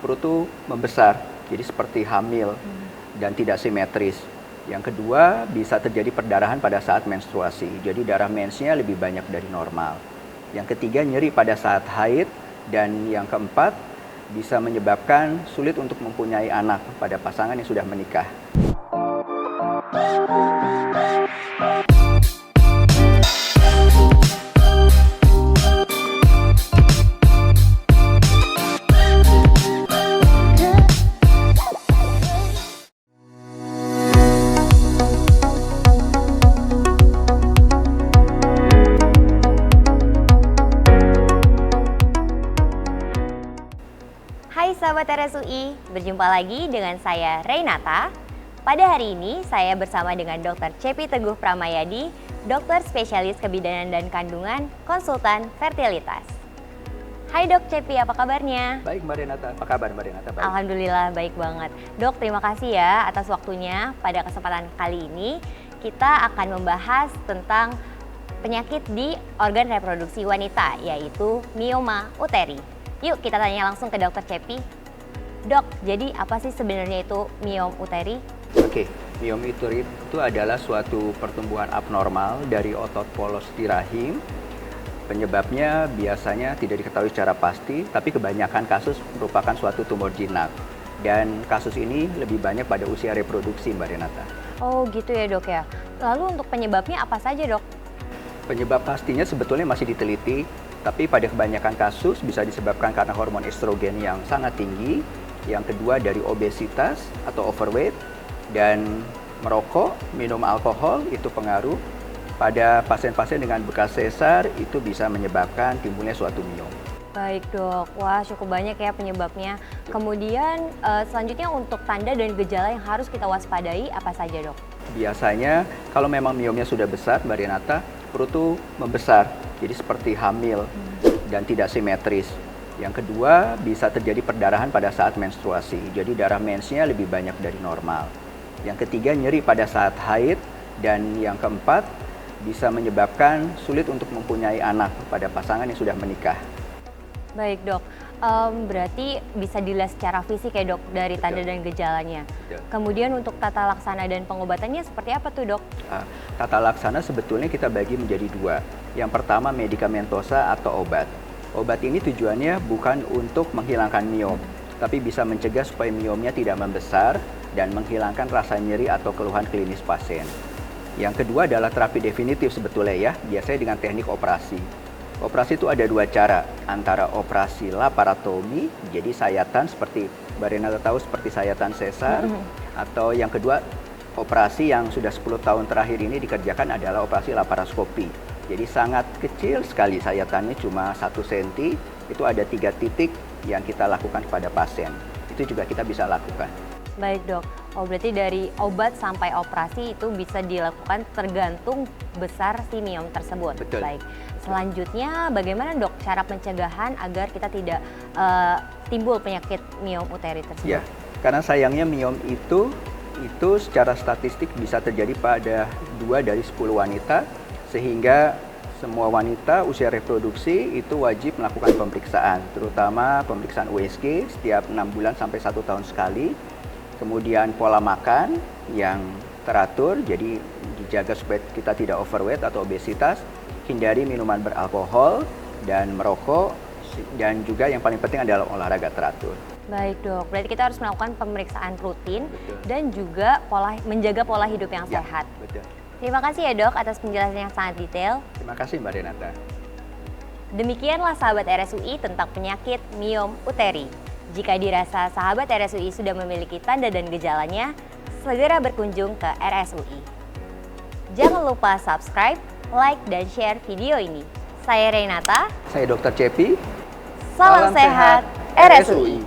perut tuh membesar, jadi seperti hamil dan tidak simetris. Yang kedua, bisa terjadi perdarahan pada saat menstruasi, jadi darah mensnya lebih banyak dari normal. Yang ketiga, nyeri pada saat haid. Dan yang keempat, bisa menyebabkan sulit untuk mempunyai anak pada pasangan yang sudah menikah. Hai sahabat RSUI, berjumpa lagi dengan saya Reynata. Pada hari ini saya bersama dengan Dr. Cepi Teguh Pramayadi, dokter spesialis kebidanan dan kandungan, konsultan fertilitas. Hai Dok Cepi, apa kabarnya? Baik Mbak Renata, apa kabar Mbak Renata? Baik. Alhamdulillah baik banget. Dok, terima kasih ya atas waktunya. Pada kesempatan kali ini kita akan membahas tentang penyakit di organ reproduksi wanita, yaitu mioma uteri. Yuk kita tanya langsung ke Dokter Cepi. Dok, jadi apa sih sebenarnya itu miom uteri? Oke, miom uteri itu adalah suatu pertumbuhan abnormal dari otot polos di rahim. Penyebabnya biasanya tidak diketahui secara pasti, tapi kebanyakan kasus merupakan suatu tumor jinak. Dan kasus ini lebih banyak pada usia reproduksi, Mbak Renata. Oh gitu ya dok ya. Lalu untuk penyebabnya apa saja dok? Penyebab pastinya sebetulnya masih diteliti, tapi pada kebanyakan kasus bisa disebabkan karena hormon estrogen yang sangat tinggi. Yang kedua dari obesitas atau overweight, dan merokok, minum alkohol itu pengaruh. Pada pasien-pasien dengan bekas sesar itu bisa menyebabkan timbulnya suatu miom. Baik dok, wah cukup banyak ya penyebabnya. Kemudian selanjutnya untuk tanda dan gejala yang harus kita waspadai apa saja dok? Biasanya kalau memang miomnya sudah besar, Mbak Renata, perut tuh membesar, jadi seperti hamil dan tidak simetris. Yang kedua, bisa terjadi perdarahan pada saat menstruasi, jadi darah mensnya lebih banyak dari normal. Yang ketiga, nyeri pada saat haid. Dan yang keempat, bisa menyebabkan sulit untuk mempunyai anak pada pasangan yang sudah menikah. Baik dok, berarti bisa dilihat secara fisik ya dok dari tanda dan gejalanya. Betul. Kemudian untuk tata laksana dan pengobatannya seperti apa tuh dok? Tata laksana sebetulnya kita bagi menjadi dua. Yang pertama medikamentosa atau obat. Obat ini tujuannya bukan untuk menghilangkan miom, tapi bisa mencegah supaya miomnya tidak membesar dan menghilangkan rasa nyeri atau keluhan klinis pasien. Yang kedua adalah terapi definitif sebetulnya ya, biasanya dengan teknik operasi. Operasi itu ada dua cara, antara operasi laparotomi, jadi sayatan seperti Mbak Renata tahu seperti sayatan sesar, atau yang kedua operasi yang sudah 10 tahun terakhir ini dikerjakan adalah operasi laparoskopi. Jadi sangat kecil sekali sayatannya, cuma 1 cm, itu ada 3 titik yang kita lakukan kepada pasien. Itu juga kita bisa lakukan. Baik dok, oh berarti dari obat sampai operasi itu bisa dilakukan tergantung besar si miom tersebut. Betul. Baik. Selanjutnya bagaimana dok cara pencegahan agar kita tidak timbul penyakit miom uteri tersebut? Ya, karena sayangnya miom itu secara statistik bisa terjadi pada 2 dari 10 wanita, sehingga semua wanita usia reproduksi itu wajib melakukan pemeriksaan, terutama pemeriksaan USG setiap 6 bulan sampai 1 tahun sekali. Kemudian pola makan yang teratur, jadi dijaga supaya kita tidak overweight atau obesitas, hindari minuman beralkohol dan merokok, dan juga yang paling penting adalah olahraga teratur. Baik dok, berarti kita harus melakukan pemeriksaan rutin. Betul. Dan juga menjaga pola hidup yang sehat. Betul. Terima kasih ya dok atas penjelasan yang sangat detail. Terima kasih Mbak Renata. Demikianlah sahabat RSUI tentang penyakit miom uteri. Jika dirasa sahabat RSUI sudah memiliki tanda dan gejalanya, segera berkunjung ke RSUI. Jangan lupa subscribe, like, dan share video ini. Saya Reynata. Saya Dr. Cepi. Salam sehat RSUI.